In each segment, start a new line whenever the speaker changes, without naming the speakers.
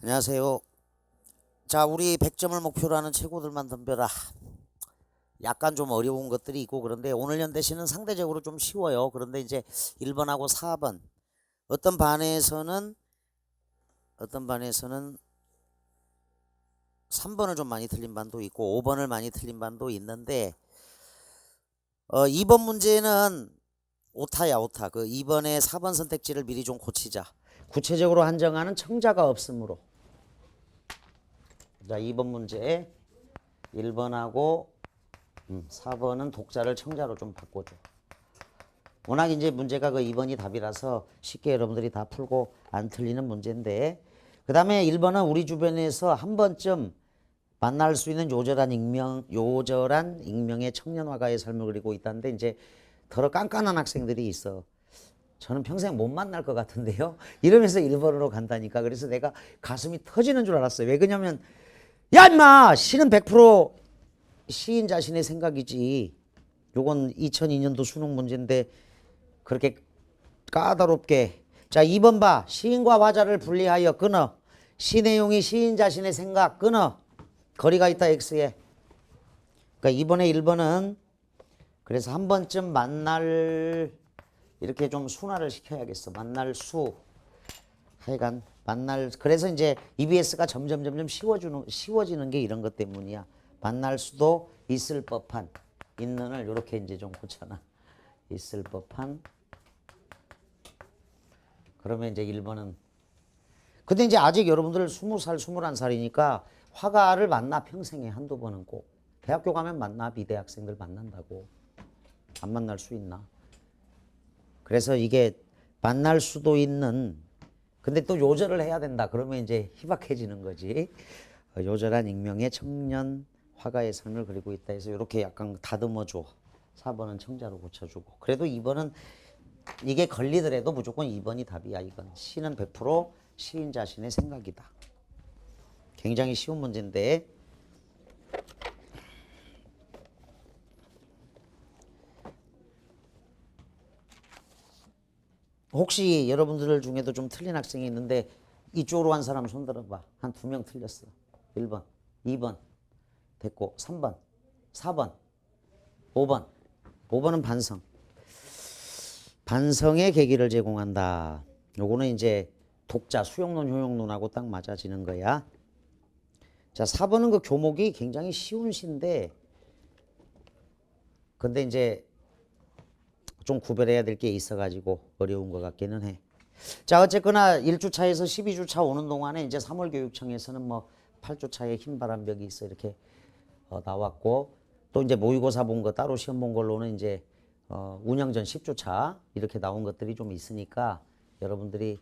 안녕하세요. 자, 우리 100점을 목표로 하는 최고들만 덤벼라. 약간 좀 어려운 것들이 있고 그런데 오늘 연대시는 상대적으로 좀 쉬워요. 그런데 이제 1번하고 4번 어떤 반에서는 3번을 좀 많이 틀린 반도 있고 5번을 많이 틀린 반도 있는데 2번 문제는 오타야 오타. 그 2번에 4번 선택지를 미리 좀 고치자. 구체적으로 한정하는 청자가 없으므로. 자, 2번 문제 1번하고 4번은 독자를 청자로 좀 바꿔줘. 워낙 이제 문제가 그 2번이 답이라서 쉽게 여러분들이 다 풀고 안 틀리는 문제인데, 그 다음에 1번은 우리 주변에서 한 번쯤 만날 수 있는 요절한 익명의 청년 화가의 삶을 그리고 있다는데, 이제 더러 깐깐한 학생들이 있어. 저는 평생 못 만날 것 같은데요. 이러면서 1번으로 간다니까. 그래서 내가 가슴이 터지는 줄 알았어요. 왜 그러냐면, 야 임마! 시는 100% 시인 자신의 생각이지. 요건 2002년도 수능 문제인데 그렇게 까다롭게. 자, 2번 봐. 시인과 화자를 분리하여 끊어. 시 내용이 시인 자신의 생각 끊어. 거리가 있다 X에. 그러니까 2번에 1번은 그래서 한 번쯤 만날, 이렇게 좀 순화를 시켜야겠어. 만날 수. 하여간 만날, 그래서 이제 EBS가 점점 쉬워지는 게 이런 것 때문이야. 만날 수도 있을 법한, 있는을 이렇게 이제 좀 고쳐놔. 있을 법한. 그러면 이제 1번은, 근데 이제 아직 여러분들 20살 21살이니까 화가를 만나. 평생에 한두 번은 꼭. 대학교 가면 만나. 비대학생들 만난다고. 안 만날 수 있나. 그래서 이게 만날 수도 있는, 근데 또 요절을 해야 된다. 그러면 이제 희박해지는 거지. 요절한 익명의 청년 화가의 삶을 그리고 있다 해서 이렇게 약간 다듬어줘. 4번은 청자로 고쳐주고. 그래도 2번은 이게 걸리더라도 무조건 2번이 답이야. 이건 시는 100% 시인 자신의 생각이다. 굉장히 쉬운 문제인데, 혹시 여러분들 중에도 좀 틀린 학생이 있는데 이쪽으로 한 사람 손 들어봐. 한 2명 틀렸어. 1번, 2번 됐고, 3번, 4번, 5번. 5번은 반성. 반성의 계기를 제공한다. 요거는 이제 독자, 수용론, 효용론하고 딱 맞아지는 거야. 자, 4번은 그 교목이 굉장히 쉬운 시인데, 근데 이제 좀 구별해야 될 게 있어가지고 어려운 것 같기는 해. 자, 어쨌거나 1주차에서 12주차 오는 동안에 이제 3월 교육청에서는 뭐 8주차에 흰바람벽이 있어 이렇게 나왔고, 또 이제 모의고사 본 거 따로 시험 본 걸로는 이제 운영전 10주차 이렇게 나온 것들이 좀 있으니까 여러분들이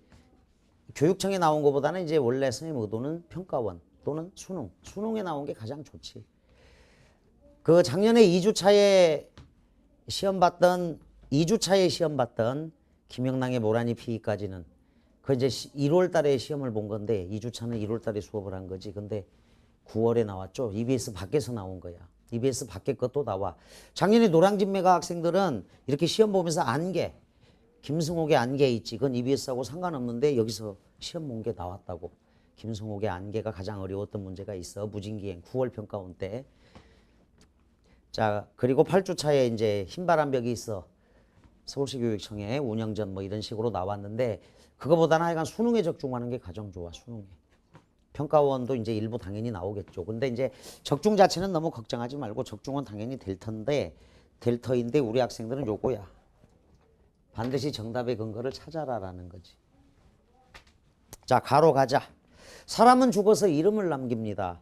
교육청에 나온 것보다는 이제 원래 선생님 의도는 평가원 또는 수능에 나온 게 가장 좋지. 그 작년에 2주차에 시험 봤던 김영랑의 모란이 피기까지는 그 이제 1월 달에 시험을 본 건데, 2주차는 1월 달에 수업을 한 거지. 근데 9월에 나왔죠. EBS 밖에서 나온 거야. EBS 밖에 것도 나와. 작년에 노량진매가 학생들은 이렇게 시험 보면서 안개, 김승옥의 안개 있지. 그건 EBS하고 상관없는데 여기서 시험 본 게 나왔다고. 김승옥의 안개가 가장 어려웠던 문제가 있어. 무진기행 9월 평가원 때. 자, 그리고 8주차에 이제 흰바람벽이 있어. 서울시 교육청에 운영전 뭐 이런 식으로 나왔는데, 그거보다는 하여간 수능에 적중하는 게 가장 좋아. 수능에. 평가원도 이제 일부 당연히 나오겠죠. 근데 이제 적중 자체는 너무 걱정하지 말고, 적중은 당연히 될 터인데 우리 학생들은 요거야. 반드시 정답의 근거를 찾아라라는 거지. 자, 가로 가자. 사람은 죽어서 이름을 남깁니다.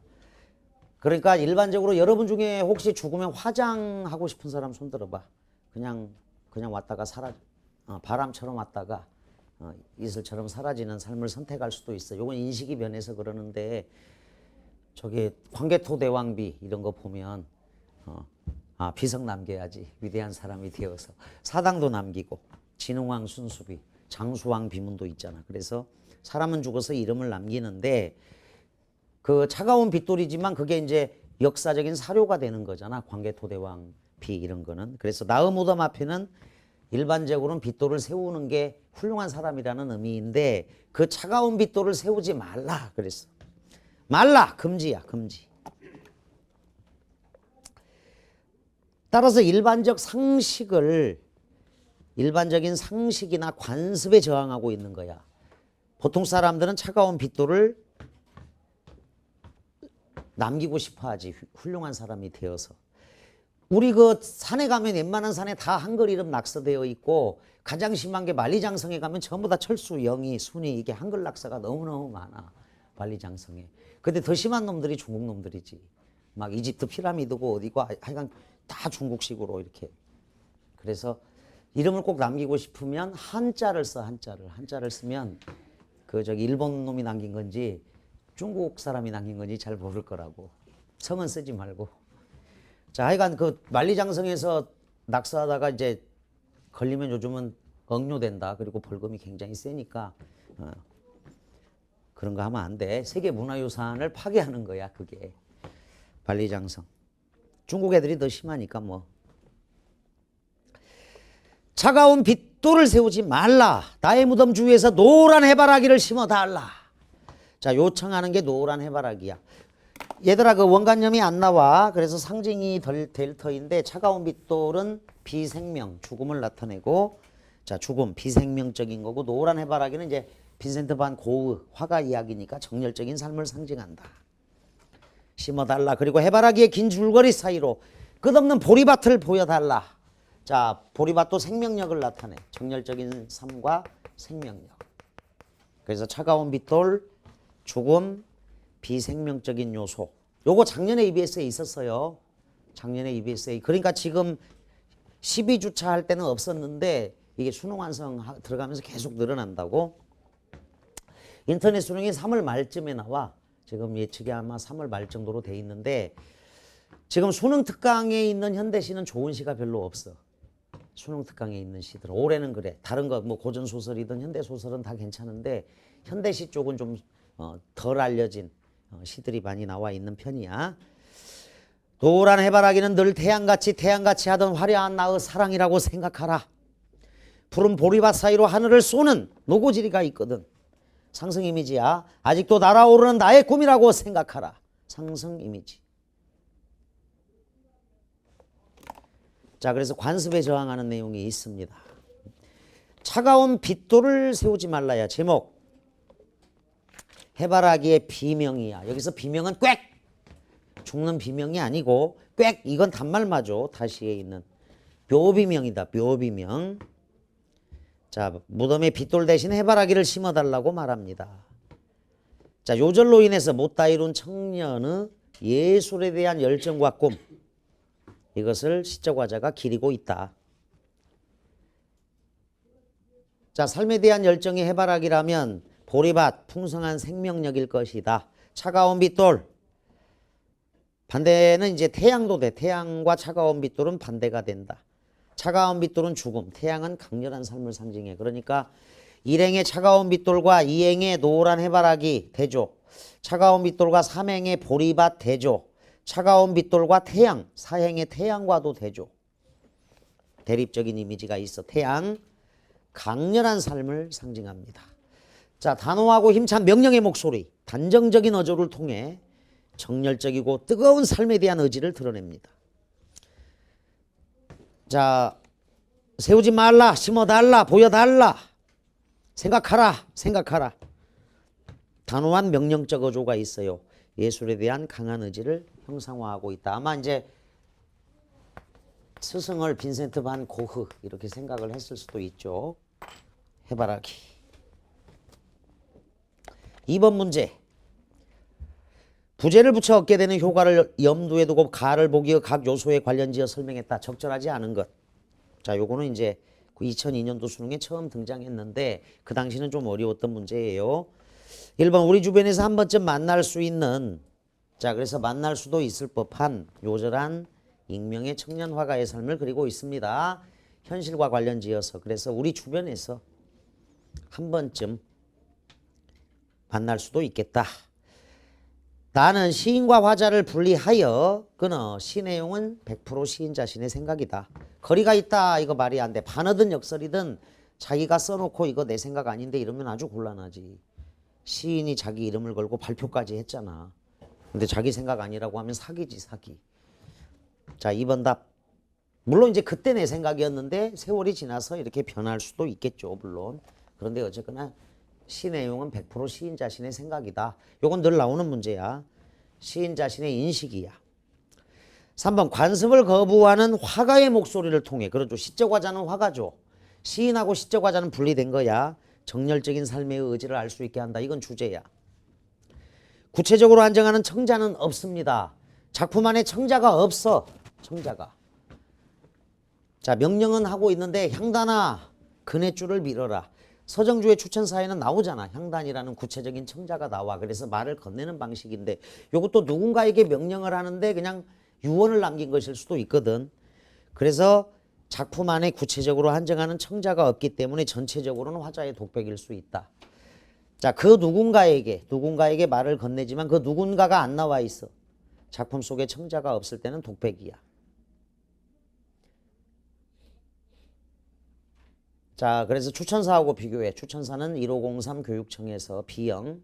그러니까 일반적으로 여러분 중에 혹시 죽으면 화장하고 싶은 사람 손 들어봐. 그냥 왔다가 바람처럼 왔다가 이슬처럼 사라지는 삶을 선택할 수도 있어. 요건 인식이 변해서 그러는데, 저기 광개토대왕비 이런 거 보면 비석 남겨야지. 위대한 사람이 되어서. 사당도 남기고, 진흥왕 순수비, 장수왕 비문도 있잖아. 그래서 사람은 죽어서 이름을 남기는데, 그 차가운 빗돌이지만 그게 이제 역사적인 사료가 되는 거잖아. 광개토대왕 비 이런 거는. 그래서 나의 무덤 앞에는 일반적으로는 빗돌을 세우는 게 훌륭한 사람이라는 의미인데 그 차가운 빗돌을 세우지 말라 그랬어. 말라 금지야 금지. 따라서 일반적인 상식이나 관습에 저항하고 있는 거야. 보통 사람들은 차가운 빗돌을 남기고 싶어 하지. 훌륭한 사람이 되어서. 우리 그 산에 가면 웬만한 산에 다 한글 이름 낙서되어 있고 가장 심한 게 만리장성에 가면 전부 다 철수, 영희, 순이 이게 한글 낙서가 너무너무 많아. 만리장성에. 근데 더 심한 놈들이 중국 놈들이지. 막 이집트 피라미드고 어디고 하여간 다 중국식으로 이렇게. 그래서 이름을 꼭 남기고 싶으면 한자를 써. 한자를 쓰면 그 저기 일본 놈이 남긴 건지 중국 사람이 남긴 건지 잘 모를 거라고. 성은 쓰지 말고. 자, 하여간 그 만리장성에서 낙서하다가 이제 걸리면 요즘은 억류된다. 그리고 벌금이 굉장히 세니까 그런 거 하면 안 돼. 세계문화유산을 파괴하는 거야, 그게. 만리장성. 중국 애들이 더 심하니까 뭐. 차가운 빗돌을 세우지 말라. 나의 무덤 주위에서 노란 해바라기를 심어달라. 자, 요청하는 게 노란 해바라기야. 얘들아 그 원관념이 안 나와. 그래서 상징이 될 터인데 차가운 빗돌은 비생명, 죽음을 나타내고 자 죽음, 비생명적인 거고 노란 해바라기는 이제 빈센트 반 고흐 화가 이야기니까 정열적인 삶을 상징한다. 심어달라. 그리고 해바라기의 긴 줄거리 사이로 끝없는 보리밭을 보여달라. 자, 보리밭도 생명력을 나타내. 정열적인 삶과 생명력. 그래서 차가운 빗돌, 죽음, 비생명적인 요소. 요거 작년에 EBS에 있었어요. 작년에 EBS에. 그러니까 지금 12주차 할 때는 없었는데 이게 수능 완성 들어가면서 계속 늘어난다고. 인터넷 수능이 3월 말쯤에 나와. 지금 예측이 아마 3월 말 정도로 돼 있는데 지금 수능 특강에 있는 현대시는 좋은 시가 별로 없어. 수능 특강에 있는 시들. 올해는 그래. 다른 거 뭐 고전 소설이든 현대 소설은 다 괜찮은데 현대시 쪽은 좀 덜 알려진 시들이 많이 나와 있는 편이야. 노란 해바라기는 늘 태양같이 하던 화려한 나의 사랑이라고 생각하라. 푸른 보리밭 사이로 하늘을 쏘는 노고지리가 있거든. 상승 이미지야. 아직도 날아오르는 나의 꿈이라고 생각하라. 상승 이미지. 자, 그래서 관습에 저항하는 내용이 있습니다. 차가운 빗돌을 세우지 말라야. 제목. 해바라기의 비명이야. 여기서 비명은 꽥! 죽는 비명이 아니고 꽥! 이건 단말 맞아. 다시에 있는. 묘비명이다. 묘비명. 자, 무덤에 빗돌 대신 해바라기를 심어달라고 말합니다. 자, 요절로 인해서 못다 이룬 청년의 예술에 대한 열정과 꿈. 이것을 시적 화자가 기리고 있다. 자, 삶에 대한 열정이 해바라기라면 보리밭, 풍성한 생명력일 것이다. 차가운 빗돌. 반대는 이제 태양도 돼. 태양과 차가운 빗돌은 반대가 된다. 차가운 빗돌은 죽음, 태양은 강렬한 삶을 상징해. 그러니까 일행의 차가운 빗돌과 이행의 노란 해바라기 대조, 차가운 빗돌과 삼행의 보리밭 대조, 차가운 빗돌과 태양, 사행의 태양과도 대조. 대립적인 이미지가 있어. 태양, 강렬한 삶을 상징합니다. 자, 단호하고 힘찬 명령의 목소리, 단정적인 어조를 통해 정열적이고 뜨거운 삶에 대한 의지를 드러냅니다. 자, 세우지 말라, 심어달라, 보여달라, 생각하라. 단호한 명령적 어조가 있어요. 예술에 대한 강한 의지를 형상화하고 있다. 아마 이제 스승을 빈센트 반 고흐 이렇게 생각을 했을 수도 있죠. 해바라기. 2번 문제. 부제를 붙여 얻게 되는 효과를 염두에 두고 가를 보기의 각 요소에 관련지어 설명했다. 적절하지 않은 것. 자, 요거는 이제 2002년도 수능에 처음 등장했는데 그 당시는 좀 어려웠던 문제예요. 1번 우리 주변에서 한 번쯤 만날 수 있는, 자, 그래서 만날 수도 있을 법한 요절한 익명의 청년 화가의 삶을 그리고 있습니다. 현실과 관련지어서. 그래서 우리 주변에서 한 번쯤 만날 수도 있겠다. 나는 시인과 화자를 분리하여 끊어. 시 내용은 100% 시인 자신의 생각이다. 거리가 있다. 이거 말이 안 돼. 반어든 역설이든 자기가 써놓고 이거 내 생각 아닌데 이러면 아주 곤란하지. 시인이 자기 이름을 걸고 발표까지 했잖아. 근데 자기 생각 아니라고 하면 사기지, 사기. 자, 2번 답. 물론 이제 그때 내 생각이었는데 세월이 지나서 이렇게 변할 수도 있겠죠, 물론. 그런데 어쨌거나 시 내용은 100% 시인 자신의 생각이다. 요건 늘 나오는 문제야. 시인 자신의 인식이야. 3번 관습을 거부하는 화가의 목소리를 통해. 그렇죠. 시적 화자는 화가죠. 시인하고 시적 화자는 분리된 거야. 정열적인 삶의 의지를 알 수 있게 한다. 이건 주제야. 구체적으로 안정하는 청자는 없습니다. 작품 안에 청자가 없어. 청자가. 자, 명령은 하고 있는데 향단아 그네줄을 밀어라. 서정주의 추천사에는 나오잖아. 향단이라는 구체적인 청자가 나와. 그래서 말을 건네는 방식인데 이것도 누군가에게 명령을 하는데 그냥 유언을 남긴 것일 수도 있거든. 그래서 작품 안에 구체적으로 한정하는 청자가 없기 때문에 전체적으로는 화자의 독백일 수 있다. 자, 그 누군가에게 말을 건네지만 그 누군가가 안 나와 있어. 작품 속에 청자가 없을 때는 독백이야. 자, 그래서 추천사하고 비교해. 추천사는 1503 교육청에서 B형,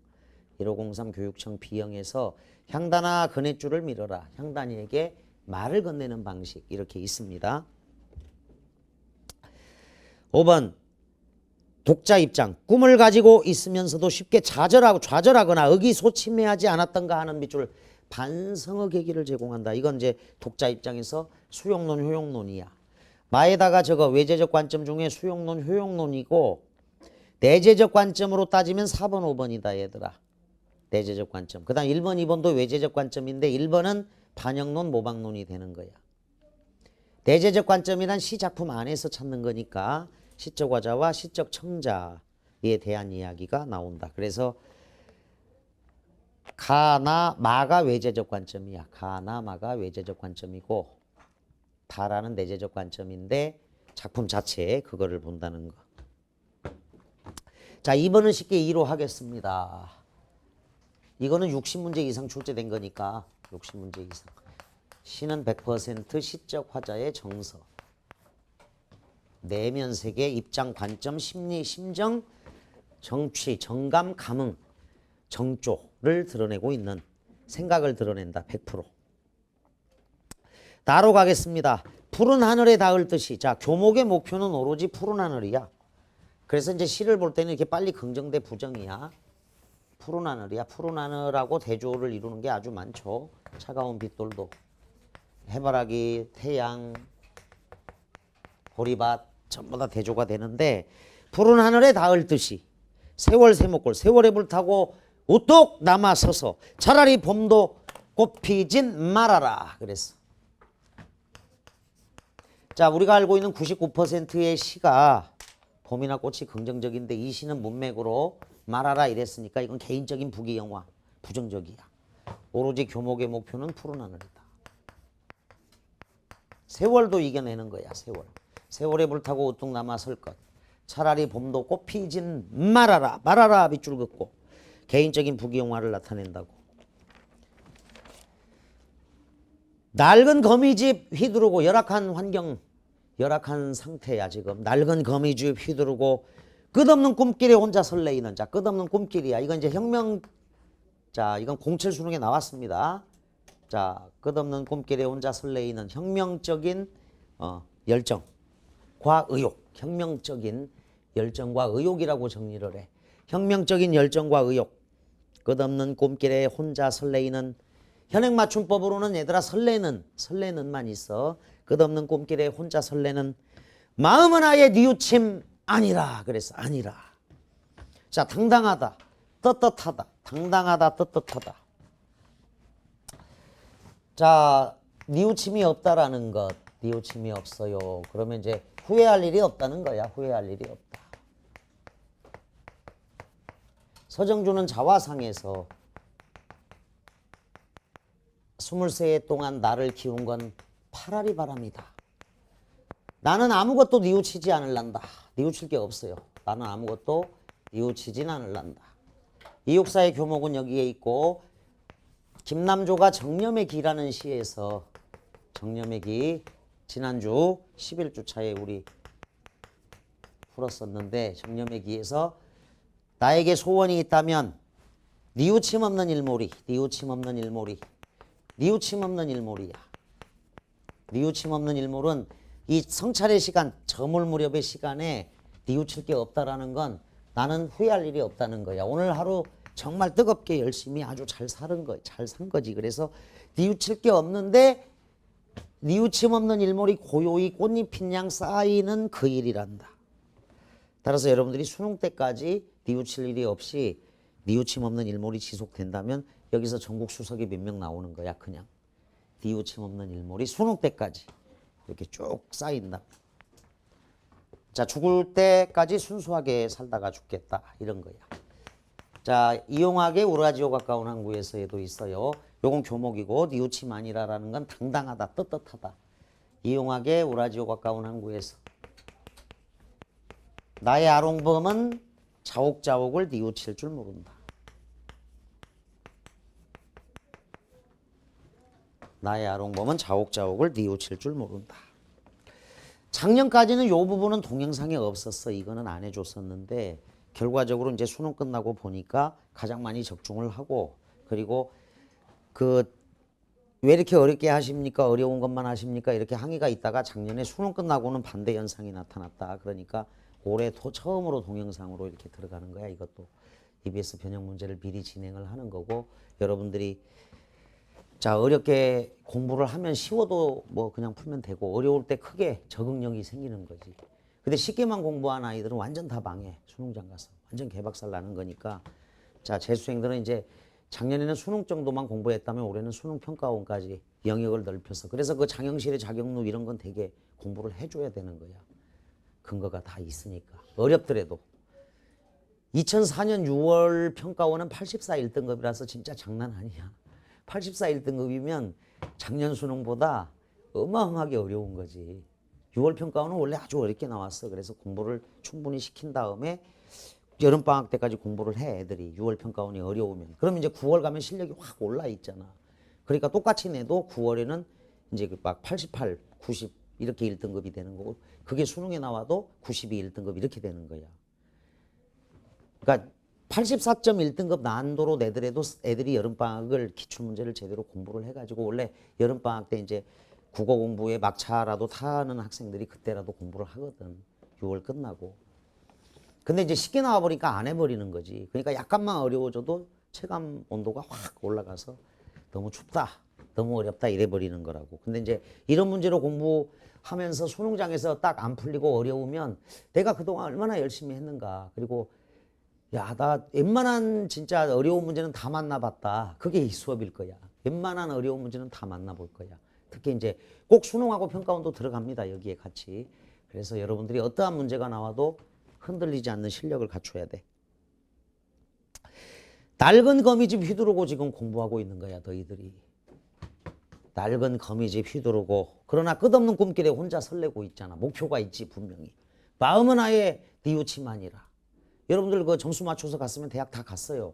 1503 교육청 B형에서 향단아 그네줄을 밀어라. 향단이에게 말을 건네는 방식 이렇게 있습니다. 5번 독자 입장. 꿈을 가지고 있으면서도 쉽게 좌절하거나 의기소침해하지 않았던가 하는 밑줄 반성의 계기를 제공한다. 이건 이제 독자 입장에서 수용론, 효용론이야. 마에다가 저거 외제적 관점 중에 수용론, 효용론이고 내재적 관점으로 따지면 4번, 5번이다 얘들아. 내재적 관점. 그 다음 1번, 2번도 외제적 관점인데 1번은 반영론, 모방론이 되는 거야. 내재적 관점이란 시작품 안에서 찾는 거니까 시적 화자와 시적 청자에 대한 이야기가 나온다. 그래서 가나 마가 외제적 관점이야. 가나 마가 외제적 관점이고 다라는 내재적 관점인데 작품 자체에 그거를 본다는 거. 자, 2번은 쉽게 2로 하겠습니다. 이거는 60문제 이상 출제된 거니까 60문제 이상. 시는 100% 시적 화자의 정서. 내면 세계, 입장, 관점, 심리, 심정, 정취, 정감, 감흥, 정조를 드러내고 있는 생각을 드러낸다. 100%. 나로 가겠습니다. 푸른 하늘에 닿을 듯이. 자, 교목의 목표는 오로지 푸른 하늘이야. 그래서 이제 시를 볼 때는 이렇게 빨리 긍정 대 부정이야. 푸른 하늘이야. 푸른 하늘하고 대조를 이루는 게 아주 많죠. 차가운 빛돌도. 해바라기, 태양, 보리밭 전부 다 대조가 되는데 푸른 하늘에 닿을 듯이 세월 세목골 세월에 불타고 우뚝 남아서서 차라리 봄도 꽃피진 말아라 그랬어. 자, 우리가 알고 있는 99%의 시가 봄이나 꽃이 긍정적인데 이 시는 문맥으로 말하라 이랬으니까 이건 개인적인 부귀영화, 부정적이야. 오로지 교목의 목표는 푸른 하늘이다. 세월도 이겨내는 거야. 세월. 세월에 불타고 우뚝 남아설 것. 차라리 봄도 꽃피진 말아라. 말아라 밑줄 긋고 개인적인 부귀영화를 나타낸다고. 낡은 거미집 휘두르고 열악한 환경, 열악한 상태야 지금. 낡은 거미집 휘두르고 끝없는 꿈길에 혼자 설레이는 자. 끝없는 꿈길이야. 이건 이제 혁명. 자, 이건 공칠 수능에 나왔습니다. 자, 끝없는 꿈길에 혼자 설레이는 혁명적인 열정과 의욕. 혁명적인 열정과 의욕이라고 정리를 해. 혁명적인 열정과 의욕. 끝없는 꿈길에 혼자 설레이는 현행맞춤법으로는 얘들아 설레는만 있어. 끝없는 꿈길에 혼자 설레는 마음은 아예 뉘우침 아니라 그랬어. 아니라. 자, 당당하다. 떳떳하다. 당당하다. 떳떳하다. 자, 뉘우침이 없다라는 것. 뉘우침이 없어요. 그러면 이제 후회할 일이 없다는 거야. 후회할 일이 없다. 서정주는 자화상에서 23해 동안 나를 키운 건 파라리 바람이다. 나는 아무것도 뉘우치지 않을란다. 뉘우칠 게 없어요. 나는 아무것도 뉘우치진 않을란다. 이육사의 교목은 여기에 있고 김남조가 정념의 기라는 시에서 정념의 기 지난주 11주 차에 우리 풀었었는데 정념의 기에서 나에게 소원이 있다면 뉘우침 없는 일몰이, 뉘우침 없는 일몰이, 뉘우침 없는 일몰이야. 뉘우침 없는 일몰은 이 성찰의 시간, 저물 무렵의 시간에 뉘우칠 게 없다라는 건 나는 후회할 일이 없다는 거야. 오늘 하루 정말 뜨겁게 열심히 아주 잘 사는 거, 잘 산 거지. 그래서 뉘우칠 게 없는데 뉘우침 없는 일몰이 고요히 꽃잎인 양 쌓이는 그 일이란다. 따라서 여러분들이 수능 때까지 뉘우칠 일이 없이 뉘우침 없는 일몰이 지속된다면 여기서 전국 수석이 몇 명 나오는 거야. 그냥 뉘우침 없는 일몰이 수능 때까지 이렇게 쭉 쌓인다. 자, 죽을 때까지 순수하게 살다가 죽겠다 이런 거야. 자, 이용하게 우라지오 가까운 항구에서에도 있어요. 요건 교목이고 뉘우침 아니라라는 건 당당하다, 떳떳하다. 이용하게 우라지오 가까운 항구에서 나의 아롱범은 자옥자옥을 뉘우칠 줄 모른다. 나의 아롱범은 자옥자옥을 뉘우칠 줄 모른다. 작년까지는 요 부분은 동영상에 없었어. 이거는 안 해줬었는데 결과적으로 이제 수능 끝나고 보니까 가장 많이 적중을 하고, 그리고 왜 이렇게 어렵게 하십니까? 어려운 것만 하십니까? 이렇게 항의가 있다가 작년에 수능 끝나고는 반대 현상이 나타났다. 그러니까 올해 처음으로 동영상으로 이렇게 들어가는 거야. 이것도 EBS 변형 문제를 미리 진행을 하는 거고, 여러분들이 자, 어렵게 공부를 하면 쉬워도 뭐 그냥 풀면 되고, 어려울 때 크게 적응력이 생기는 거지. 근데 쉽게만 공부한 아이들은 완전 다 망해. 수능장 가서 완전 개박살 나는 거니까. 자, 재수생들은 이제 작년에는 수능 정도만 공부했다면 올해는 수능 평가원까지 영역을 넓혀서, 그래서 그 장영실의 자격루 이런 건 되게 공부를 해줘야 되는 거야. 근거가 다 있으니까. 어렵더라도. 2004년 6월 평가원은 84 1등급이라서 진짜 장난 아니야. 84 1등급이면 작년 수능보다 어마어마하게 어려운 거지. 6월 평가원은 원래 아주 어렵게 나왔어. 그래서 공부를 충분히 시킨 다음에 여름방학 때까지 공부를 해, 애들이. 6월 평가원이 어려우면. 그러면 이제 9월 가면 실력이 확 올라 있잖아. 그러니까 똑같이 내도 9월에는 이제 막 88, 90 이렇게 1등급이 되는 거고, 그게 수능에 나와도 92 1등급 이렇게 되는 거야. 그러니까 84.1등급 난도로 내더라도 애들이 여름방학을 기출문제를 제대로 공부를 해가지고, 원래 여름방학 때 이제 국어 공부에 막차라도 타는 학생들이 그때라도 공부를 하거든. 6월 끝나고. 근데 이제 쉽게 나와버리니까 안 해버리는 거지. 그러니까 약간만 어려워져도 체감 온도가 확 올라가서 너무 춥다, 너무 어렵다 이래버리는 거라고. 근데 이제 이런 문제로 공부하면서 수능장에서 딱 안 풀리고 어려우면 내가 그동안 얼마나 열심히 했는가. 그리고 야, 나 웬만한 진짜 어려운 문제는 다 만나봤다. 그게 이 수업일 거야. 웬만한 어려운 문제는 다 만나볼 거야. 특히 이제 꼭 수능하고 평가원도 들어갑니다. 여기에 같이. 그래서 여러분들이 어떠한 문제가 나와도 흔들리지 않는 실력을 갖춰야 돼. 낡은 거미집 휘두르고 지금 공부하고 있는 거야, 너희들이. 낡은 거미집 휘두르고, 그러나 끝없는 꿈길에 혼자 설레고 있잖아. 목표가 있지, 분명히. 마음은 아예 뉘우침하니라. 여러분들 그 점수 맞춰서 갔으면 대학 다 갔어요.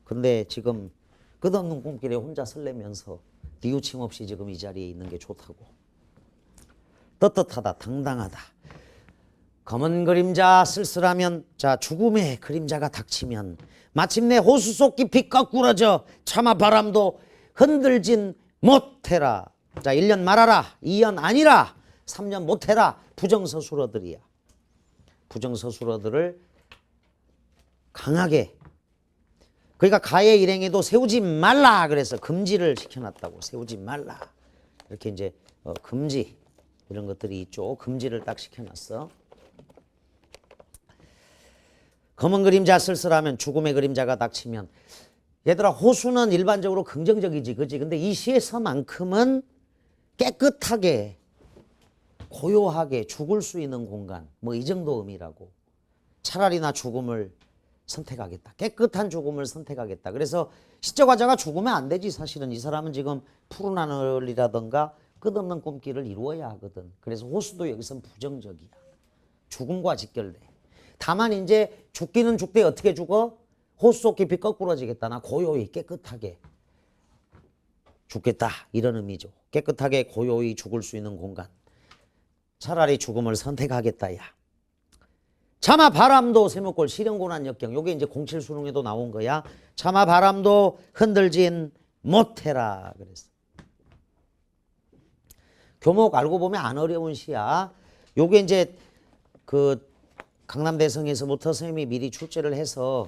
근데 지금 끝없는 꿈길에 혼자 설레면서 뉘우침 없이 지금 이 자리에 있는 게 좋다고. 떳떳하다, 당당하다. 검은 그림자 쓸쓸하면, 자, 죽음의 그림자가 닥치면 마침내 호수 속 깊이 거꾸러져 차마 바람도 흔들진 못해라. 자, 1년 말아라, 2년 아니라, 3년 못해라. 부정서술어들이야. 부정서술어들을 강하게, 그러니까 가해 일행에도 세우지 말라 그래서 금지를 시켜놨다고. 세우지 말라 이렇게 이제 금지 이런 것들이 있죠. 금지를 딱 시켜놨어. 검은 그림자 쓸쓸하면 죽음의 그림자가 닥치면, 얘들아 호수는 일반적으로 긍정적이지, 그지? 근데 이 시에서만큼은 깨끗하게 고요하게 죽을 수 있는 공간, 뭐 이 정도 의미라고. 차라리 나 죽음을 선택하겠다. 깨끗한 죽음을 선택하겠다. 그래서 시적화자가 죽으면 안 되지. 사실은 이 사람은 지금 푸른 하늘이라든가 끝없는 꿈길을 이루어야 하거든. 그래서 호수도 여기선 부정적이야. 죽음과 직결돼. 다만 이제 죽기는 죽되 어떻게 죽어? 호수 속 깊이 거꾸러지겠다. 나 고요히 깨끗하게 죽겠다. 이런 의미죠. 깨끗하게 고요히 죽을 수 있는 공간. 차라리 죽음을 선택하겠다. 야. 차마 바람도 세목골 시련고난 역경. 요게 이제 07 수능에도 나온 거야. 차마 바람도 흔들진 못해라 그랬어. 교목 알고 보면 안 어려운 시야. 요게 이제 그 강남대성에서부터 선생님이 미리 출제를 해서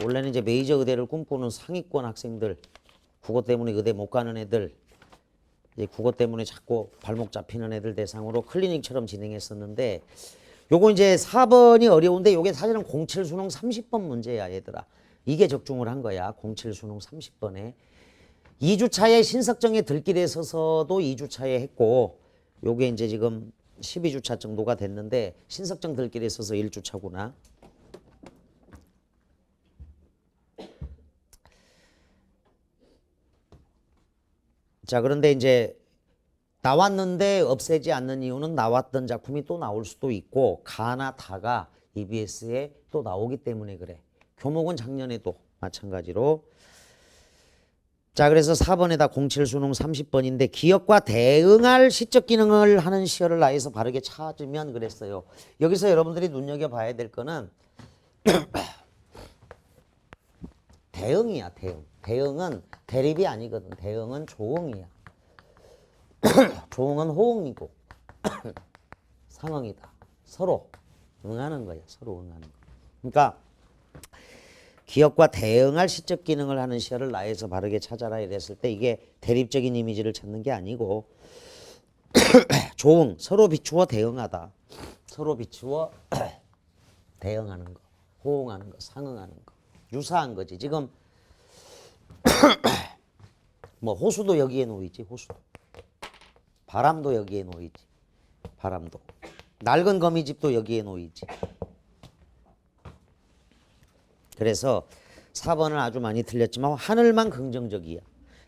원래는 이제 메이저 의대를 꿈꾸는 상위권 학생들, 국어 때문에 의대 못 가는 애들, 이제 국어 때문에 자꾸 발목 잡히는 애들 대상으로 클리닉처럼 진행했었는데, 요거 이제 4번이 어려운데 요게 사실은 07 수능 30번 문제야 얘들아. 이게 적중을 한 거야. 07 수능 30번에. 2주차에 신석정에 들길에 서서도 2주차에 했고, 요게 이제 지금 12주차 정도가 됐는데 신석정 들길에 서서 1주차구나. 자, 그런데 이제 나왔는데 없애지 않는 이유는 나왔던 작품이 또 나올 수도 있고 가나 다가 EBS에 또 나오기 때문에 그래. 교목은 작년에도 마찬가지로. 자, 그래서 4번에다 07 수능 30번인데 기억과 대응할 시적 기능을 하는 시어를 나에서 바르게 찾으면 그랬어요. 여기서 여러분들이 눈여겨봐야 될 거는 대응이야. 대응. 대응은 대립이 아니거든. 대응은 조응이야. 조응은 호응이고 상응이다. 서로 응하는 거야. 서로 응하는 거. 그러니까 기억과 대응할 시적 기능을 하는 시어를 나에서 바르게 찾아라 이랬을 때 이게 대립적인 이미지를 찾는 게 아니고 조응, 서로 비추어 대응하다. 서로 비추어 대응하는 거, 호응하는 거, 상응하는 거. 유사한 거지. 지금 뭐 호수도 여기에 놓이지. 호수도. 바람도 여기에 놓이지. 바람도. 낡은 거미집도 여기에 놓이지. 그래서 4번은 아주 많이 틀렸지만 하늘만 긍정적이야.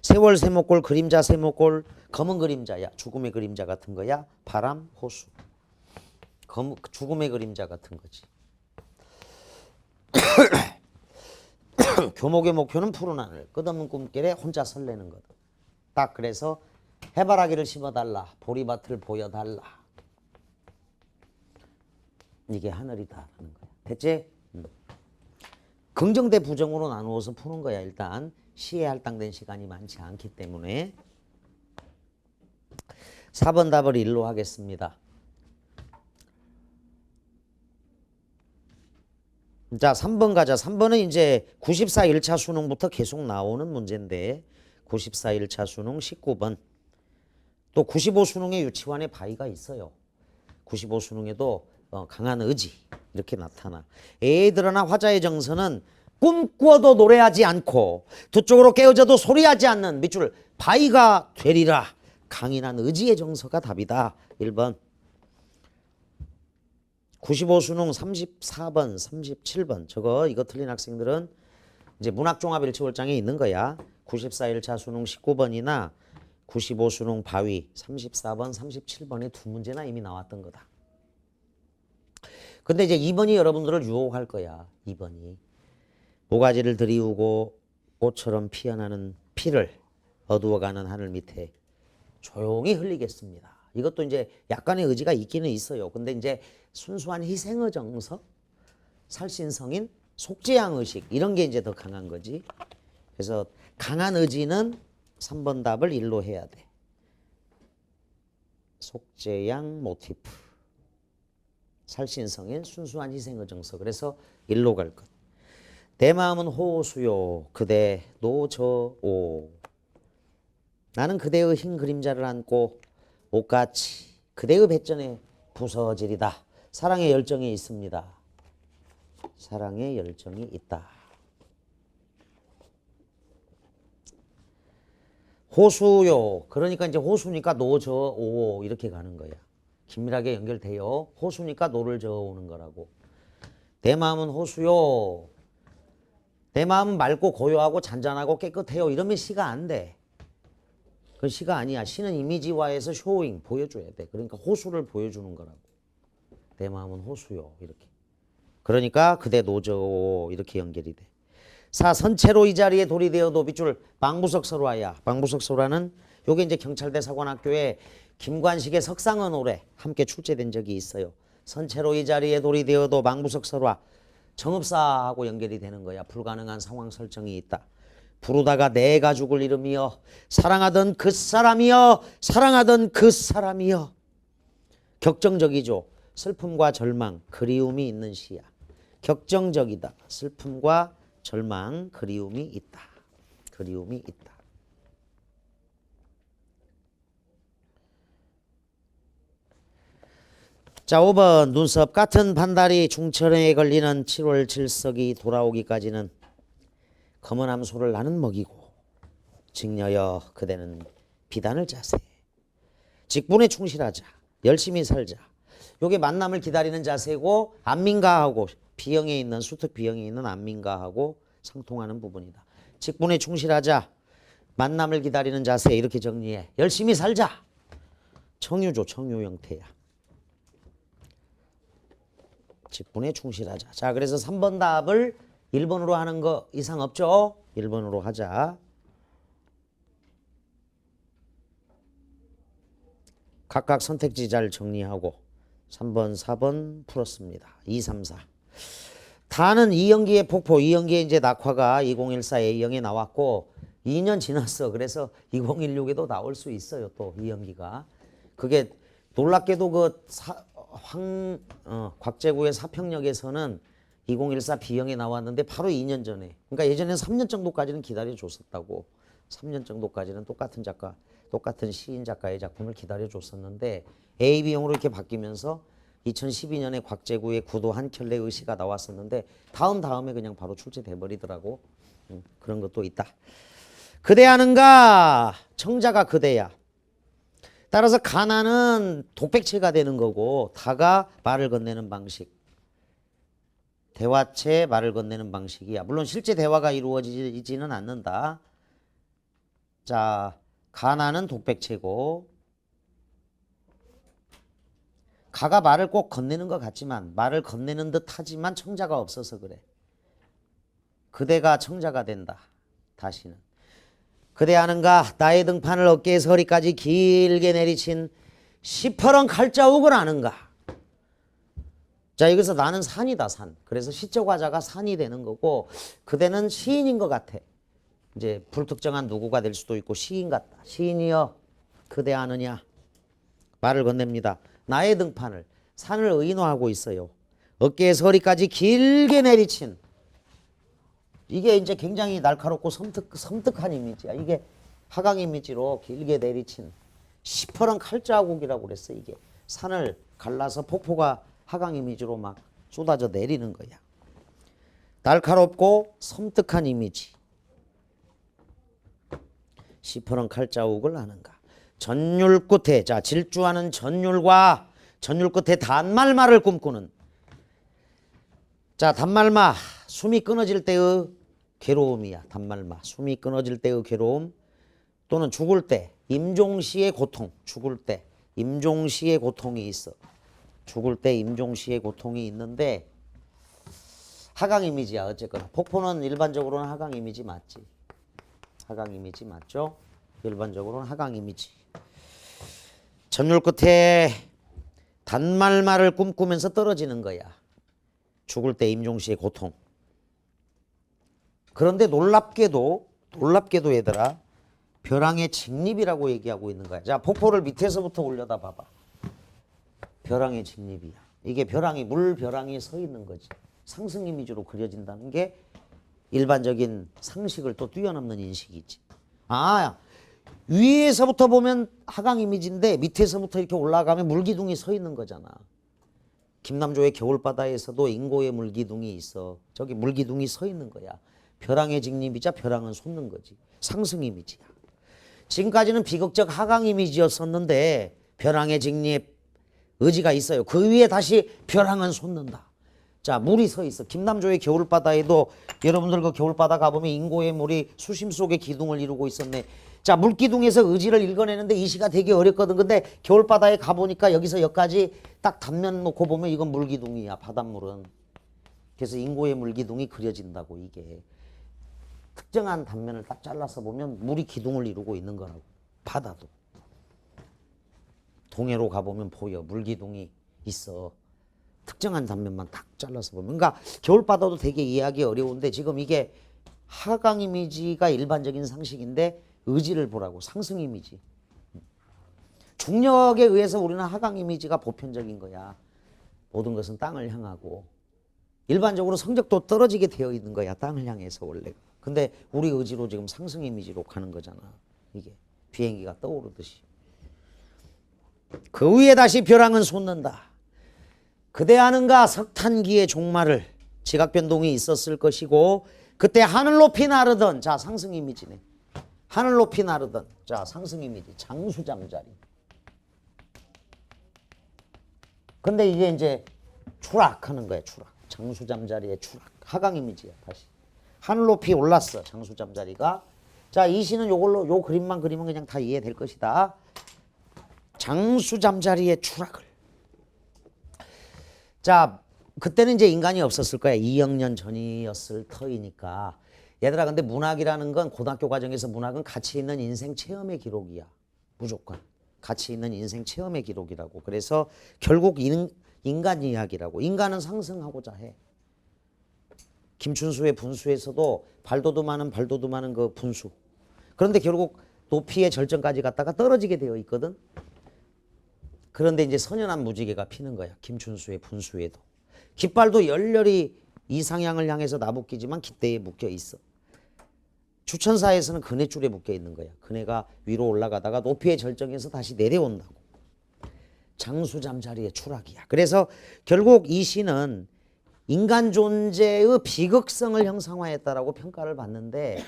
세월 세목골 그림자 세목골 검은 그림자야. 죽음의 그림자 같은 거야. 바람 호수. 죽음의 그림자 같은 거지. 교목의 목표는 푸른 하늘. 끝없는 꿈길에 혼자 설레는 거다. 딱 그래서 해바라기를 심어달라. 보리밭을 보여달라. 이게 하늘이다라는 거야. 됐지? 긍정 대 부정으로 나누어서 푸는 거야. 일단 시에 할당된 시간이 많지 않기 때문에. 4번 답을 1로 하겠습니다. 자, 3번 가자. 3번은 이제 94 1차 수능부터 계속 나오는 문제인데 94 1차 수능 19번. 또 95 수능의 유치원의 바위가 있어요. 95 수능에도 강한 의지 이렇게 나타나. 애들으나 화자의 정서는 꿈꾸어도 노래하지 않고 두 쪽으로 깨어져도 소리하지 않는 밑줄 바위가 되리라. 강인한 의지의 정서가 답이다. 1번. 95 수능 34번, 37번. 이거 틀린 학생들은 이제 문학종합 일치월장에 있는 거야. 94 1차 수능 19번이나 95 수능 바위 34번, 37번에 두 문제나 이미 나왔던 거다. 근데 이제 2번이 여러분들을 유혹할 거야. 2번이. 모가지를 들이우고 꽃처럼 피어나는 피를 어두워가는 하늘 밑에 조용히 흘리겠습니다. 이것도 이제 약간의 의지가 있기는 있어요. 근데 이제 순수한 희생의 정서, 살신성인, 속죄양 의식 이런 게 이제 더 강한 거지. 그래서 강한 의지는 3번 답을 1로 해야 돼. 속죄양 모티프. 살신성인, 순수한 희생의 정서. 그래서 1로 갈 것. 내 마음은 호수요 그대 노저오. 나는 그대의 흰 그림자를 안고 옷같이 그대의 배전에 부서지리다. 사랑의 열정이 있습니다. 사랑의 열정이 있다. 호수요. 그러니까 이제 호수니까 노저오 이렇게 가는 거야. 긴밀하게 연결돼요. 호수니까 노를 저어오는 거라고. 내 마음은 호수요. 내 마음은 맑고 고요하고 잔잔하고 깨끗해요. 이러면 시가 안 돼. 그건 시가 아니야. 시는 이미지화해서 쇼잉 보여줘야 돼. 그러니까 호수를 보여주는 거라고. 내 마음은 호수요. 이렇게. 그러니까 그대 노저 이렇게 연결이 돼. 4. 선체로 이 자리에 돌이 되어도 밑줄 방부석 설화야. 방부석 설화는 요게 이제 경찰대 사관학교에 김관식의 석상은 올해 함께 출제된 적이 있어요. 선체로 이 자리에 돌이 되어도 망부석설화 정읍사하고 연결이 되는 거야. 불가능한 상황 설정이 있다. 부르다가 내가 죽을 이름이여 사랑하던 그 사람이여 사랑하던 그 사람이여. 격정적이죠. 슬픔과 절망, 그리움이 있는 시야. 격정적이다. 슬픔과 절망, 그리움이 있다. 그리움이 있다. 자, 5번 눈썹 같은 반달이 중천에 걸리는 7월 7석이 돌아오기까지는 검은 암소를 나는 먹이고 직녀여 그대는 비단을 짜세. 직분에 충실하자. 열심히 살자. 요게 만남을 기다리는 자세고 안민가하고 비형에 있는 수특 비형에 있는 안민가하고 상통하는 부분이다. 직분에 충실하자. 만남을 기다리는 자세 이렇게 정리해. 열심히 살자. 청유죠. 청유 형태야. 직분에 충실하자. 자, 그래서 3번 답을 1번으로 하는 거 이상 없죠? 1번으로 하자. 각각 선택지 잘 정리하고 3번, 4번 풀었습니다. 2, 3, 4. 다는 이연기의 폭포, 이연기의 이제 낙화가 2014 A형에 나왔고 2년 지났어. 그래서 2016에도 나올 수 있어요. 또 이연기가. 그게 놀랍게도 그 곽재구의 사평역에서는 2014 B형에 나왔는데 바로 2년 전에. 그러니까 예전에는 3년 정도까지는 기다려줬었다고. 3년 정도까지는 똑같은 작가, 똑같은 시인 작가의 작품을 기다려줬었는데 A, B형으로 이렇게 바뀌면서 2012년에 곽재구의 구도 한켤레의 시가 나왔었는데 다음에 그냥 바로 출제돼 버리더라고. 그런 것도 있다. 그대 아는가? 청자가 그대야. 따라서 가나는 독백체가 되는 거고 다가 말을 건네는 방식. 대화체 말을 건네는 방식이야. 물론 실제 대화가 이루어지지는 않는다. 자, 가나는 독백체고 가가 말을 꼭 건네는 것 같지만 말을 건네는 듯 하지만 청자가 없어서 그래. 그대가 청자가 된다. 다시는. 그대 아는가? 나의 등판을 어깨에서 허리까지 길게 내리친 시퍼런 칼자국을 아는가? 자, 여기서 나는 산이다. 산. 그래서 시적 화자가 산이 되는 거고 그대는 시인인 것 같아. 이제 불특정한 누구가 될 수도 있고 시인 같다. 시인이여 그대 아느냐? 말을 건넵니다. 나의 등판을 산을 의인화하고 있어요. 어깨에서 허리까지 길게 내리친 이게 이제 굉장히 날카롭고 섬뜩한 이미지야. 이게 하강 이미지로 길게 내리친 시퍼런 칼자국이라고 그랬어. 이게 산을 갈라서 폭포가 하강 이미지로 막 쏟아져 내리는 거야. 날카롭고 섬뜩한 이미지. 시퍼런 칼자국을 아는가. 전율 끝에 자 질주하는 전율과 전율 끝에 단말마를 꿈꾸는 자 단말마 숨이 끊어질 때의 괴로움이야. 단말마 숨이 끊어질 때의 괴로움 또는 죽을 때 임종시의 고통. 죽을 때 임종시의 고통이 있어. 죽을 때 임종시의 고통이 있는데 하강 이미지야. 어쨌거나 폭포는 일반적으로는 하강 이미지 맞지. 하강 이미지 맞죠? 일반적으로는 하강 이미지. 전율 끝에 단말마를 꿈꾸면서 떨어지는 거야. 죽을 때 임종시의 고통. 그런데 놀랍게도 얘들아 벼랑의 직립이라고 얘기하고 있는 거야. 자, 폭포를 밑에서부터 올려다 봐봐. 벼랑의 직립이야. 이게 벼랑이 물벼랑이 서 있는 거지. 상승 이미지로 그려진다는 게 일반적인 상식을 또 뛰어넘는 인식이지. 아, 위에서부터 보면 하강 이미지인데 밑에서부터 이렇게 올라가면 물기둥이 서 있는 거잖아. 김남조의 겨울바다에서도 인고의 물기둥이 있어. 저기 물기둥이 서 있는 거야. 벼랑의 직립이자 벼랑은 솟는 거지. 상승 이미지야. 지금까지는 비극적 하강 이미지였었는데 벼랑의 직립 의지가 있어요. 그 위에 다시 벼랑은 솟는다. 자, 물이 서 있어. 김남조의 겨울바다에도 여러분들 그 겨울바다 가보면 인고의 물이 수심 속에 기둥을 이루고 있었네. 자, 물기둥에서 의지를 읽어내는데 이 시가 되게 어렵거든. 근데 겨울바다에 가보니까 여기서 여기까지 딱 단면 놓고 보면 이건 물기둥이야. 바닷물은. 그래서 인고의 물기둥이 그려진다고. 이게 특정한 단면을 딱 잘라서 보면 물이 기둥을 이루고 있는 거라고. 바다도. 동해로 가보면 보여. 물기둥이 있어. 특정한 단면만 딱 잘라서 보면. 그러니까 겨울바다도 되게 이해하기 어려운데 지금 이게 하강 이미지가 일반적인 상식인데 의지를 보라고. 상승 이미지. 중력에 의해서 우리는 하강 이미지가 보편적인 거야. 모든 것은 땅을 향하고. 일반적으로 성적도 떨어지게 되어 있는 거야. 땅을 향해서 원래. 근데 우리 의지로 지금 상승 이미지로 가는 거잖아. 이게 비행기가 떠오르듯이. 그 위에 다시 벼랑은 솟는다. 그대 아는가 석탄기의 종말을. 지각변동이 있었을 것이고 그때 하늘 높이 나르던, 자 상승 이미지네. 하늘 높이 나르던, 자 상승 이미지 장수잠자리. 근데 이게 이제 추락하는 거야. 추락. 장수잠자리의 추락. 하강 이미지야. 다시 하늘 높이 올랐어. 장수잠자리가. 자 이 시는 요걸로 요 그림만 그리면 그냥 다 이해될 것이다. 장수잠자리의 추락을. 자 그때는 이제 인간이 없었을 거야. 2억 년 전이었을 터이니까. 얘들아 근데 문학이라는 건 고등학교 과정에서 문학은 가치 있는 인생 체험의 기록이야. 무조건. 가치 있는 인생 체험의 기록이라고. 그래서 결국 인간 이야기라고. 인간은 상승하고자 해. 김춘수의 분수에서도 발도도 많은 그 분수. 그런데 결국 높이의 절정까지 갔다가 떨어지게 되어 있거든. 그런데 이제 선연한 무지개가 피는 거야. 김춘수의 분수에도. 깃발도 열렬히 이상향을 향해서 나부끼지만 깃대에 묶여 있어. 주천사에서는 그네줄에 묶여 있는 거야. 그네가 위로 올라가다가 높이의 절정에서 다시 내려온다고. 장수잠자리의 추락이야. 그래서 결국 이 시는 인간 존재의 비극성을 형상화했다라고 평가를 받는데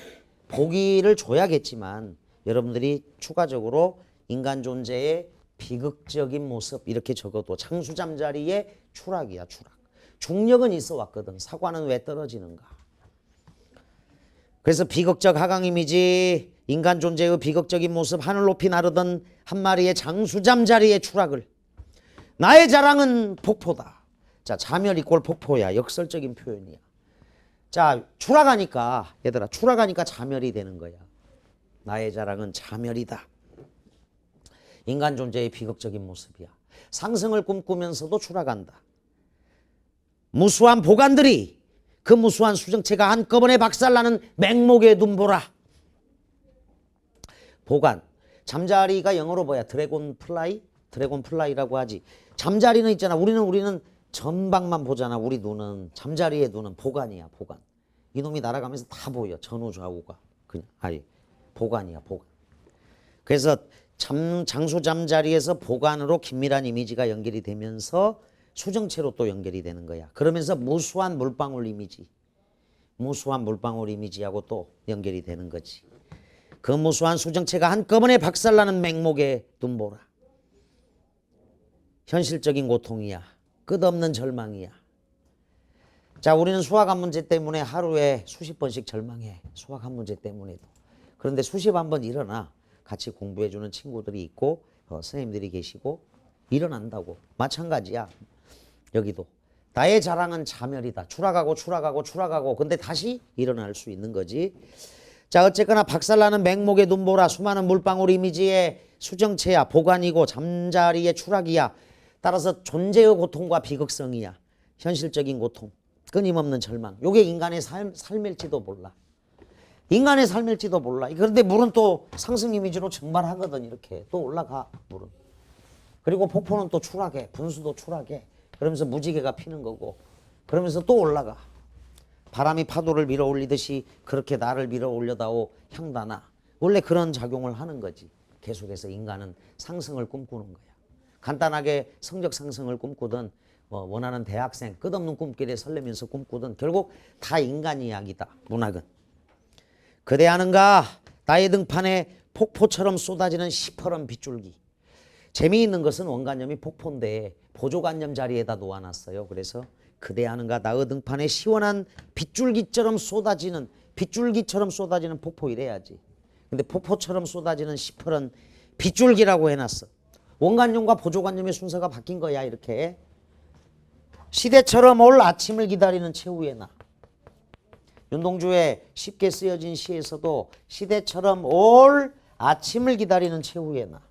보기를 줘야겠지만 여러분들이 추가적으로 인간 존재의 비극적인 모습 이렇게 적어도 장수잠자리의 추락이야. 추락. 중력은 있어 왔거든. 사과는 왜 떨어지는가. 그래서 비극적 하강 이미지, 인간 존재의 비극적인 모습, 하늘 높이 나르던 한 마리의 장수잠자리의 추락을. 나의 자랑은 폭포다. 자, 자멸 이꼴 폭포야. 역설적인 표현이야. 자, 추락하니까 얘들아 추락하니까 자멸이 되는 거야. 나의 자랑은 자멸이다. 인간 존재의 비극적인 모습이야. 상승을 꿈꾸면서도 추락한다. 무수한 보관들이 그 무수한 수정체가 한꺼번에 박살나는 맹목의 눈보라. 보관. 잠자리가 영어로 뭐야? 드래곤 플라이? 드래곤 플라이라고 하지. 잠자리는 있잖아. 우리는 전방만 보잖아. 우리 눈은. 잠자리의 눈은 보관이야. 보관. 이놈이 날아가면서 다 보여. 전후 좌우가. 그냥 아예 보관이야. 보관. 그래서 장수잠자리에서 보관으로 긴밀한 이미지가 연결이 되면서 수정체로 또 연결이 되는 거야. 그러면서 무수한 물방울 이미지. 무수한 물방울 이미지하고 또 연결이 되는 거지. 그 무수한 수정체가 한꺼번에 박살나는 맹목의 눈보라. 현실적인 고통이야. 끝없는 절망이야. 자, 우리는 수학 한 문제 때문에 하루에 수십 번씩 절망해. 수학 한 문제 때문에도. 그런데 수십 한 번 일어나. 같이 공부해주는 친구들이 있고 선생님들이 계시고 일어난다고. 마찬가지야. 여기도. 나의 자랑은 자멸이다. 추락하고 근데 다시 일어날 수 있는 거지. 자, 어쨌거나 박살나는 맹목의 눈보라. 수많은 물방울 이미지의 수정체야. 보관이고 잠자리의 추락이야. 따라서 존재의 고통과 비극성이야. 현실적인 고통. 끊임없는 절망. 요게 인간의 삶일지도 몰라. 인간의 삶일지도 몰라. 그런데 물은 또 상승 이미지로 증발하거든. 이렇게 또 올라가 물은. 그리고 폭포는 또 추락해. 분수도 추락해. 그러면서 무지개가 피는 거고. 그러면서 또 올라가. 바람이 파도를 밀어 올리듯이 그렇게 나를 밀어 올려다오 향단아. 원래 그런 작용을 하는 거지. 계속해서 인간은 상승을 꿈꾸는 거야. 간단하게 성적 상승을 꿈꾸든 원하는 대학생 끝없는 꿈길에 설레면서 꿈꾸든 결국 다 인간 이야기다. 문학은. 그대 아는가 나의 등판에 폭포처럼 쏟아지는 시퍼런 빗줄기. 재미있는 것은 원관념이 폭포인데 보조관념 자리에다 놓아놨어요. 그래서 그대 아는가 나의 등판에 시원한 빗줄기처럼 쏟아지는 폭포 이래야지. 근데 폭포처럼 쏟아지는 시퍼런 빗줄기라고 해놨어. 원관념과 보조관념의 순서가 바뀐 거야. 이렇게. 시대처럼 올 아침을 기다리는 최후의 나. 윤동주의 쉽게 쓰여진 시에서도 시대처럼 올 아침을 기다리는 최후의 나.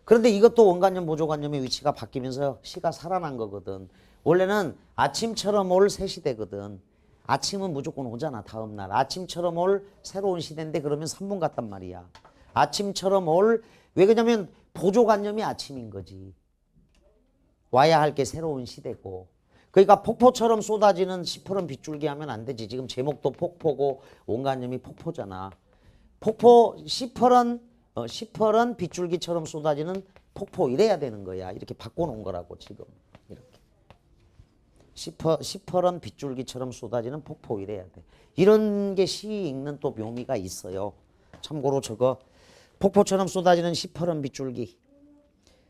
그런데 이것도 원관념 보조관념의 위치가 바뀌면서 시가 살아난 거거든. 원래는 아침처럼 올 새 시대거든. 아침은 무조건 오잖아. 다음날 아침처럼 올 새로운 시대인데 그러면 3분 같단 말이야. 아침처럼 올, 왜 그러냐면 보조관념이 아침인 거지. 와야 할 게 새로운 시대고. 그러니까 폭포처럼 쏟아지는 시퍼런 빗줄기 하면 안 되지. 지금 제목도 폭포고 온관념이 폭포잖아. 폭포 시퍼런 빗줄기처럼 쏟아지는 폭포 이래야 되는 거야. 이렇게 바꿔놓은 거라고 지금. 이렇게 시퍼런 빗줄기처럼 쏟아지는 폭포 이래야 돼. 이런 게 시 읽는 또 묘미가 있어요. 참고로 저거 폭포처럼 쏟아지는 시퍼런 빗줄기.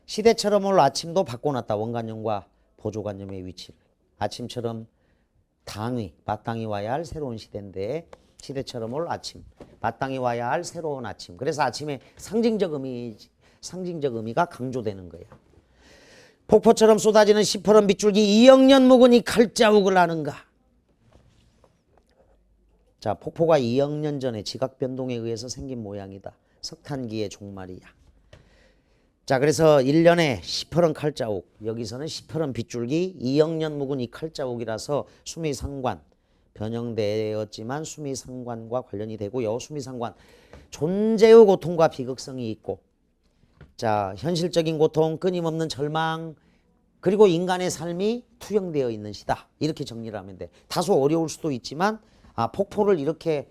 시대처럼 올 아침도 바꿔놨다. 원관념과 보조관념의 위치를. 아침처럼 당위, 마땅히 와야 할 새로운 시대인데 시대처럼 올 아침, 마땅히 와야 할 새로운 아침. 그래서 아침에 상징적 의미가 강조되는 거야. 폭포처럼 쏟아지는 시퍼런 빗줄기 2억 년 묵은 이 칼자국을 아는가. 자, 폭포가 2억 년 전에 지각 변동에 의해서 생긴 모양이다. 석탄기의 종말이야. 자, 그래서 1년에 시퍼런 칼자국, 여기서는 시퍼런 빗줄기 2억 년 묵은 이 칼자국이라서 수미상관, 변형되었지만 수미상관과 관련이 되고요. 수미상관, 존재의 고통과 비극성이 있고, 자, 현실적인 고통, 끊임없는 절망, 그리고 인간의 삶이 투영되어 있는 시다. 이렇게 정리를 하면 돼. 다소 어려울 수도 있지만 폭포를 이렇게,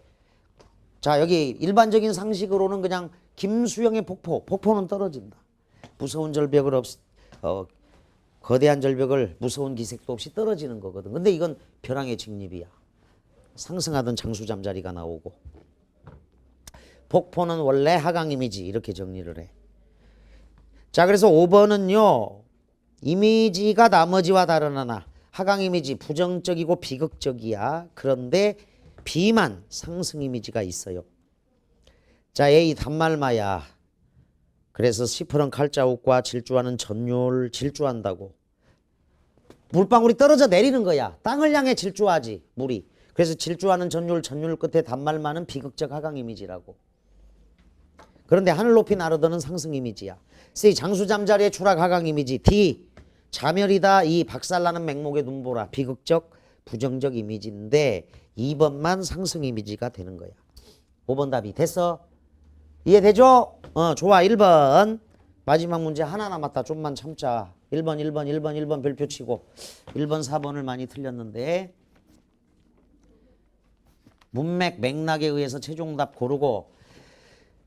자, 여기 일반적인 상식으로는 그냥 김수영의 폭포는 떨어진다. 무서운 절벽을 거대한 절벽을 무서운 기색도 없이 떨어지는 거거든. 근데 이건 벼랑의 직립이야. 상승하던 장수 잠자리가 나오고. 폭포는 원래 하강 이미지 이렇게 정리를 해. 자, 그래서 5번은요. 이미지가 나머지와 다르나 하강 이미지 부정적이고 비극적이야. 그런데 비만 상승 이미지가 있어요. 자, A 단말마야. 그래서 시퍼런 칼자국과 질주하는 전율, 질주한다고. 물방울이 떨어져 내리는 거야. 땅을 향해 질주하지 물이. 그래서 질주하는 전율 끝에 단말마는 비극적 하강 이미지라고. 그런데 하늘 높이 나르더는 상승 이미지야. C 장수 잠자리의 추락 하강 이미지. D 자멸이다. 이 박살나는 맹목의 눈보라. 비극적 부정적 이미지인데 2번만 상승 이미지가 되는 거야. 5번 답이 됐어? 이해되죠? 좋아. 1번 마지막 문제 하나 남았다. 좀만 참자. 1번 별표 치고 1번 4번을 많이 틀렸는데 문맥 맥락에 의해서 최종 답 고르고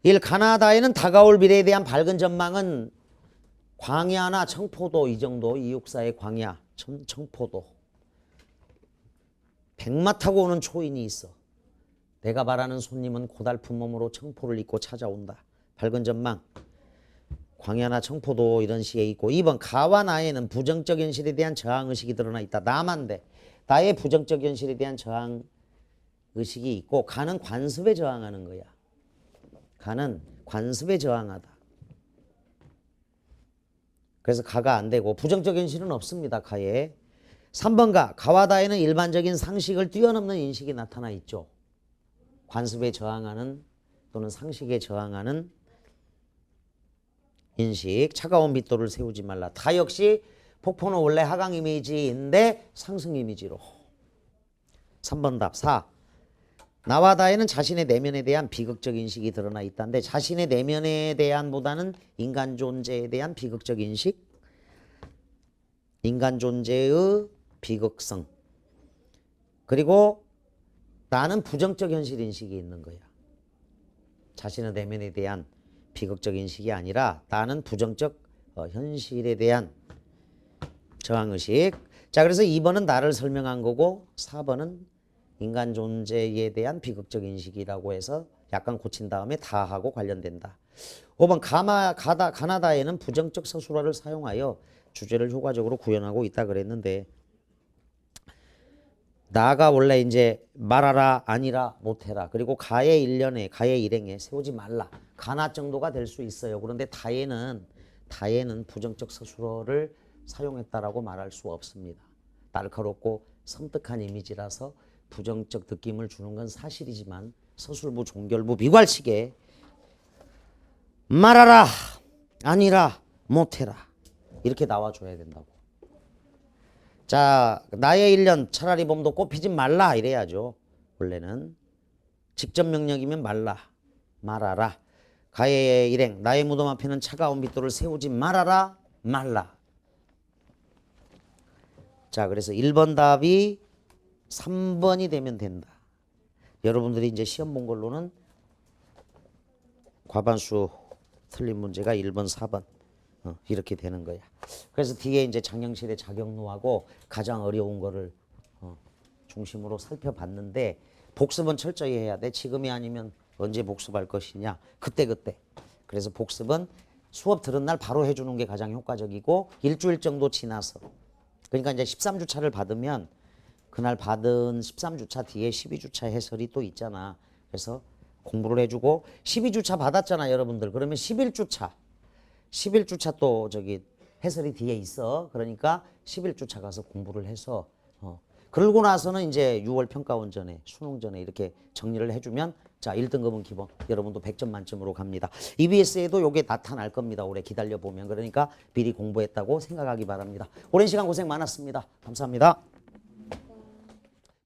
1. 가나다에는 다가올 미래에 대한 밝은 전망은 광야나 청포도 이 정도. 이육사의 광야 청포도. 백마 타고 오는 초인이 있어. 내가 바라는 손님은 고달픈 몸으로 청포를 입고 찾아온다. 밝은 전망 광야나 청포도 이런 시에 있고. 2번 가와 나에는 부정적 현실에 대한 저항의식이 드러나 있다. 나만데 나의 부정적 현실에 대한 저항의식이 있고 가는 관습에 저항하는 거야. 가는 관습에 저항하다. 그래서 가가 안 되고 부정적 현실은 없습니다. 가에. 3번 가와 다에는 일반적인 상식을 뛰어넘는 인식이 나타나 있죠. 관습에 저항하는 또는 상식에 저항하는 인식. 차가운 빗돌을 세우지 말라. 다 역시 폭포는 원래 하강 이미지인데 상승 이미지로. 3번 답. 4. 나와 다에는 자신의 내면에 대한 비극적 인식이 드러나 있다는데 자신의 내면에 대한 보다는 인간 존재에 대한 비극적 인식. 인간 존재의 비극성. 그리고 나는 부정적 현실 인식이 있는 거야. 자신의 내면에 대한 비극적 인식이 아니라 나는 부정적 현실에 대한 저항의식. 자, 그래서 2번은 나를 설명한 거고 4번은 인간 존재에 대한 비극적 인식이라고 해서 약간 고친 다음에 다하고 관련된다. 5번 가나다에는 부정적 서술어를 사용하여 주제를 효과적으로 구현하고 있다 그랬는데 나가 원래 이제 말하라 아니라 못해라. 그리고 가의 일련에 가의 일행에 세우지 말라. 가나 정도가 될 수 있어요. 그런데 다에는 부정적 서술어를 사용했다라고 말할 수 없습니다. 날카롭고 섬뜩한 이미지라서 부정적 느낌을 주는 건 사실이지만 서술부 종결부 미괄식에 말하라 아니라 못해라 이렇게 나와줘야 된다고. 자, 나의 1년 차라리 봄도 꽃피지 말라 이래야죠. 원래는 직접 명령이면 말아라. 가해의 일행 나의 무덤 앞에는 차가운 빗돌을 세우지 말라. 자, 그래서 1번 답이 3번이 되면 된다. 여러분들이 이제 시험 본 걸로는 과반수 틀린 문제가 1번, 4번 이렇게 되는 거야. 그래서 뒤에 이제 장영실의 자격루하고 가장 어려운 거를 중심으로 살펴봤는데 복습은 철저히 해야 돼. 지금이 아니면 언제 복습할 것이냐. 그때. 그래서 복습은 수업 들은 날 바로 해주는 게 가장 효과적이고 일주일 정도 지나서 그러니까 이제 13주차를 받으면 그날 받은 13주차 뒤에 12주차 해설이 또 있잖아. 그래서 공부를 해주고 12주차 받았잖아 여러분들. 그러면 11주차 또 저기 해설이 뒤에 있어. 그러니까 11주차 가서 공부를 해서 그러고 나서는 이제 6월 평가원 전에 수능 전에 이렇게 정리를 해주면 자 1등급은 기본 여러분도 100점 만점으로 갑니다. EBS에도 요게 나타날 겁니다. 올해 기다려보면. 그러니까 미리 공부했다고 생각하기 바랍니다. 오랜 시간 고생 많았습니다. 감사합니다.